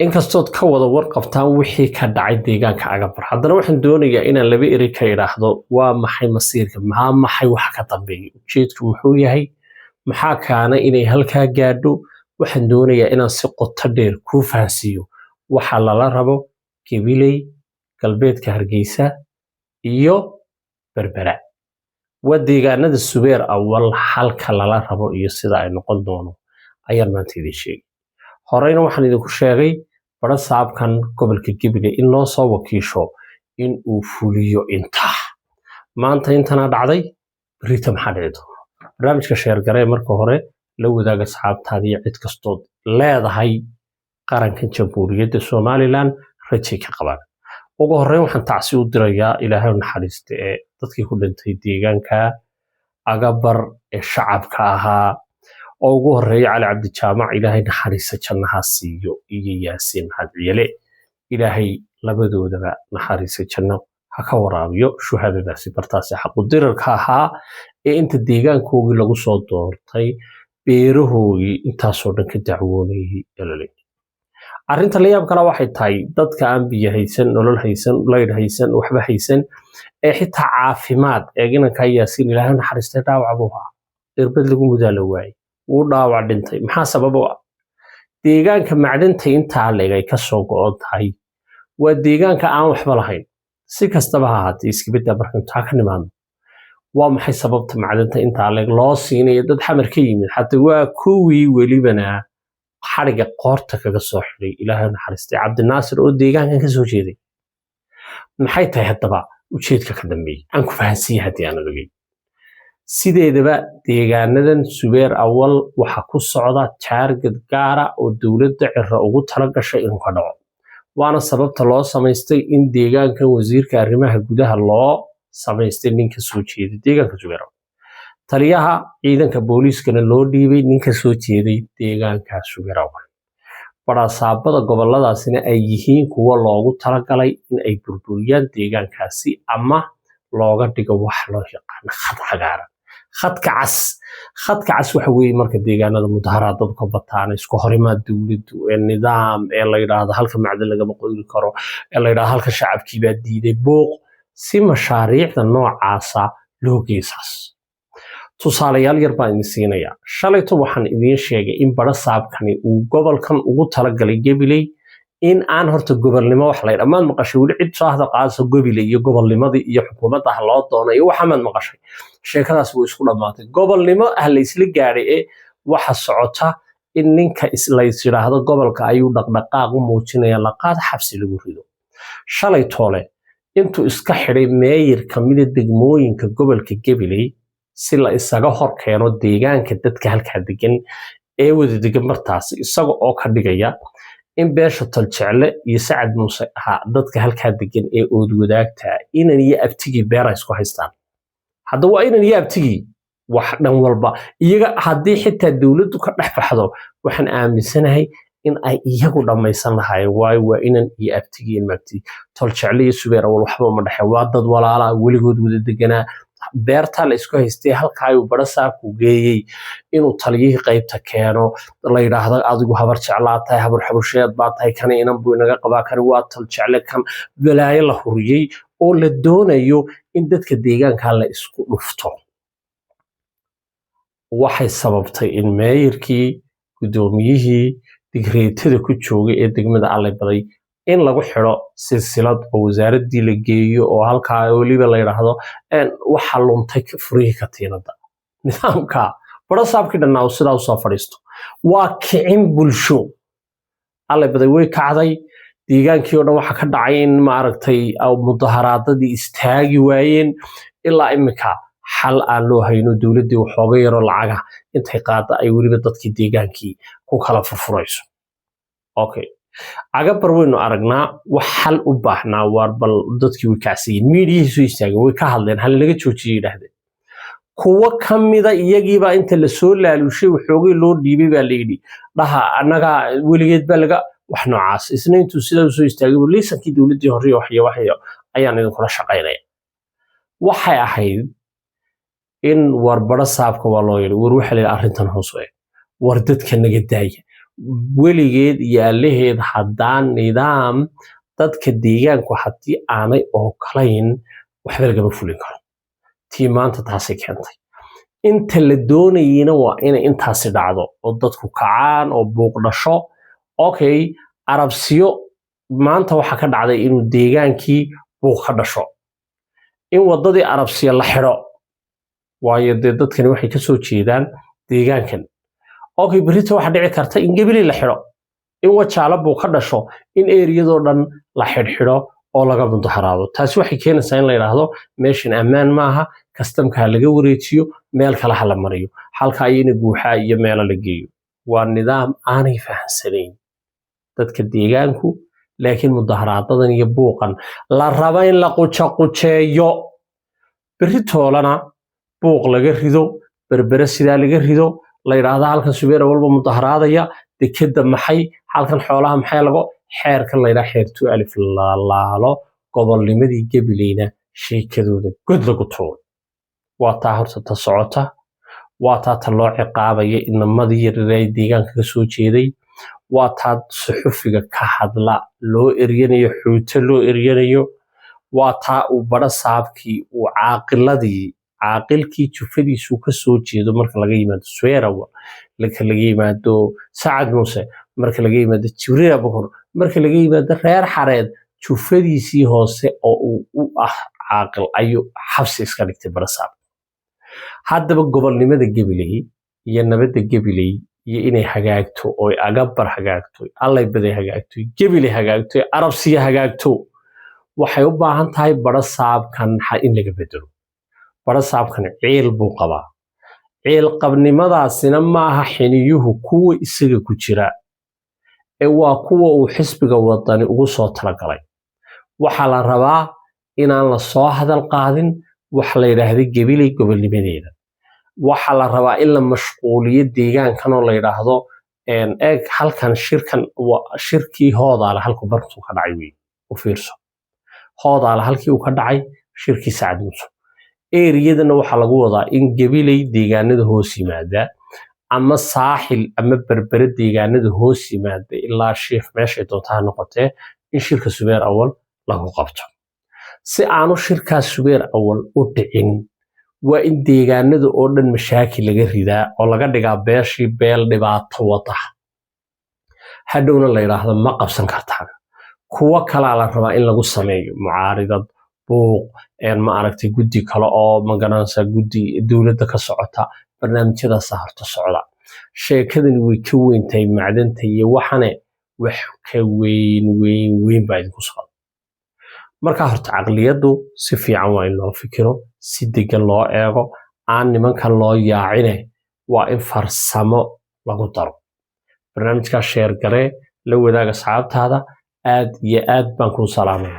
inkastood ka wada warqabtaan wixii ka dhacay deegaanka Agabar haddana waxaan doonayaa inaan laba eri ka iraahdo waa maxay masiirka maxay wax ka dambeeyo ujeedku wuxuu yahay maxaa kaana inay halkaa gaadho waxaan doonayaa inaan si qoto dheer ku fahansiiyo waxa lala rabo Gabiley galbeedka Hargeysa iyo Berbera waa deegaanada Subeer awal halka lala rabo iyo sida ay noqon doono ayaan maanta idin sheegay horeyna waxaan idinku sheegay bara saabkan gobolka Gabiley in loo soo wakiisho in uu fuliyo inta maanta intana dhacday ritam xadeedo barnaamijka sheer garee marka hore la wadaaga asxaabtaadii cid kastood leedahay qaranka Jamhuuriyadda Somaliland rajay ka qabaan ugu horeyn waxaan tacsi u dirayaa Ilaahay naxariista ee dadkii ku dhintay deegaanka Agabar ee shacabka ahaa oo ugu horeeyay Cali Cabdi Jaamac Ilaahay naxariista jannaha siiyo iyo Yaasiin Hadciyale Ilaahay labadoodaba naxariista janno ha ka waraabiyo shuhadadaasi bartaasi xaq u dirarka ahaa ee inta deegaankoodii lagu soo doortay beerahoodii intaasoo dhan ka dacwoonayay elalay arrinta la yaab kale waxay tahay dadka aan biyo haysan nolol haysan leyd haysan waxba haysan ee xitaa caafimaad ee inanka Yaasiin Ilaahay naxariista dhaawac buu ahaa irbad lagu mudaalo waayay uu dhaawac dhintay maxaa sabab u ah deegaanka macdanta inta leegay ka soo go'on tahay waa deegaanka aan waxba lahayn si kastaba ha ahaatee iskibada markan taa ka nimaado waa maxay sababta macdanta inta leeg loo siinayo dad xamar ka yimid xataa waa kuwii welibana xariga qoorta kaga soo xiray Ilaahay naxariistay Cabdinaasir oo deegaankan ka soo jeeday maxay tahay hadaba ujeedka ka dambeeyay aan ku fahansiiyay hadii aan ogay sideedaba deegaanadan Subeer awal waxa ku socda target gaara oo dawladda cirra ugu tala gashay inuu ka dhaco waana sababta loo sameystay in deegaanka wasiirka arrimaha gudaha loo sameystay ninka soo jeeday deegaanka Subeer taliyaha ciidanka booliiskana loo dhiibay ninka soo jeeday deegaanka Subeer barasaabada goboladaasina ay yihiin kuwa loogu tala galay in ay burburiyaan deegaankaasi ama looga dhigo wax loo yaqaan khad cagaaran khadka cas waxa weeye marka deegaanada mudaharaadada ka bataan isku horimaad dawladdu ee nidaam ee la yiraahdo halka macdan laga qoyri karo ee la yiraahdo halka shacabkii baa diiday booq si mashaariicda noocaasa loo geesaas tusaalayaal yar baan idin siinayaa shalayto waxaan idin sheegay in bara saabkani uu gobolkan ugu tala galay Gabiley in aan horta gobolnimo wax la yiraahdo maqashay wali cid soo hada qaadso Gabiley iyo gobolnimadii iyo xukuumadda loo doonay waxa maqashay sheekadaas way isku dhamaatay gobolnimo la isla gaaray ee waxa socota in ninka isla yiraahdo gobolka ayuu dhaqdhaqaaq u muujinaya la qaad xabsi lagu rido shalay toole intuu iska xiray meeyir kamid degmooyinka gobolka Gabiley si la isaga hor keeno deegaanka dadka halka degan ee wada degan martaas isaga oo ka dhigaya in beesha Taljecle iyo Sacad Muuse dadka halka degan ee ood wadaagta inay iyo abtigi beera isku haystaan hadda waa inay iyo abtigi wax dhan walba iyaga hadii xitaa dawladdu ka dhaxbaxdo waxaan aaminsanahay in ay iyagu dhamaysan lahaayeen waa inan iyo abtigi in maagti Taljecle iyo Subeer awal waxba ma dhaxay waa dad walaala weligood wada deganaa beerta la isku haystay halka ay bara saabku geeyay inuu taliyihii qaybta keeno la yiraahdo adigu habar jeclaatay habar xabusheed baa tahay kan inan buu inaga qabaa kan waa Taljecle kan balaayo la huriyay oo la doonayo in dadka deegaanka la isku dhufto waxay sababtay in meeyirkii gudoomiyihii digreetada ku joogay ee degmada Alle Baday in lagu xiro silsilad oo wasaaradii la geeyo oo halka waliba la yiraahdo waxa luntay furihi ka tiinada nidaamka bara saabkii dhanaa sida uu soo fariisto waa kicin bulsho Alle Baday way kacday deegaankii oo dhan waxa ka dhacay in ma aragtay mudaharaadadii istaagi waayeen ilaa imika xal aan loo hayno dawladdu waxooga yaro lacaga intay qaada ay waliba dadkii deegaankii ku kala furfurayso okay Agabar waynu aragnaa wax xal u baahnaa war bal dadkii way kaasiyeen meediyaha soo istaagay way ka hadleen hal laga joojiyay yiraahdeen kuwa kamida iyagiiba inta la soo laalushay waxoogay loo dhiibay baa leeydi dhaha anaga weligeed baa laga wax noocaas isniintu sida soo istaagay liisankii dawladii hore waxyo ayaan idin kula shaqaynaya waxay ahayd in war bara saabka waa loo yiri war waxa la arrintan hoos war dadka naga daaya weligeed iyo allaheed haddaan nidaam dadka deegaanku haddii aanay ogolayn waxba lagama fulin karo tii maanta taasay keentay inta la doonayina waa inay intaasi dhacdo oo dadku kacaan oo buuq dhasho okay arabsiyo maanta waxa ka dhacday inuu deegaankii buuq ka dhasho in wadadii arabsiya la xidho waayo dee dadkani waxay ka soo jeedaan deegaankan okay berrito waxa dhici karta in gebili la xidho in wajaala buuq ka dhasho in eriyadoo dhan la xidhxidho oo laga mudaharaado taasi waxay keenaysaa in la yidhaahdo meeshan ammaan maaha kastamka laga wareejiyo meel kale ha la mariyo halka ayna guuxaa iyo meelo la geeyo waa nidaam aanay fahansanayn dadka deegaanku laakiin mudaharaadadan iyo buuqan la raba in la qujeeyo berritoolana buuq laga rido berbere sidaa laga rido la yidhaahdo halkan subeera walba mudaharaadaya dekeda maxay halkan xoolaha maxay lago xeerkan la yidhaha xeertu alif laalaalo gobolnimadii gabileyna sheekadooda god lagu tuuro waa taa horta ta socota waa taa ta loo ciqaabaya inamadii yaryar deegaanka ka soo jeeday waa taa suxufiga ka hadla loo eryanayo xuuto loo eryanayo waa taa uu bara saabkii uu caaqilkii jufadiisu ka soo jeedo marka laga yimaado sweerawa marka laga yimaado sacad muuse marka laga yimaado jibriil abukar marka laga yimaado reer xareed jufadiisii hoose oo uu u ah caaqil ayuu xabsi iska dhigtay bara saab haddaba gobolnimada gabiley iyo nabadda gabiley iyo inay hagaagto oo agabar hagaagto allay baday hagaagto gabiley hagaagto arabsiya hagaagto waxay u baahan tahay bara saabkan in laga bedelo bara saabkan ciil buu qabaa ciil qabnimadaasina maaha xiniyuhu kuwa isaga ku jira ee waa kuwa uu xisbiga wadani ugu soo talagalay waxa la rabaa inaan la soo hadal qaadin wax la yiraahdo gabiley gobolnimadeeda waxa la rabaa in la mashquuliyo deegaankan oo la yiraahdo eeg halkan shirkii hoodaala halku bartu ka dhacay weey u fiirso hoodaala halkii uu ka dhacay shirkii Sacad Muuse eriyadana waxa lagu wadaa in gabiley deegaanada hoos yimaada ama saaxil ama berbere deegaanada hoos yimaada ilaa sheekh meesha doontaa noqotee in shirka subeer awal lagu qabto si aanu shirkaas subeer awal u dhicin waa in deegaanada oo dhan mashaakil laga ridaa oo laga dhigaa beeshii beel dhibaato wada hadhowna la yiraahdo ma qabsan kartaan kuwa kala la rabaa in lagu sameeyo mucaaridad buuq ma aragtay guddi kale oo magaranaysa guddi dawladda ka socota barnaamijyadaas horta socda sheekadan way ka weyntahay macdanta iyo waxane wax ka weyn baa idinku socda marka horta aqliyadu si fiican waa in loo fikiro si degan loo eego aan nimankan loo yaacine waa in farsamo lagu daro barnaamijka sheer gare la wadaaga asxaabtaada aad iyo aad baan ku salaamayaa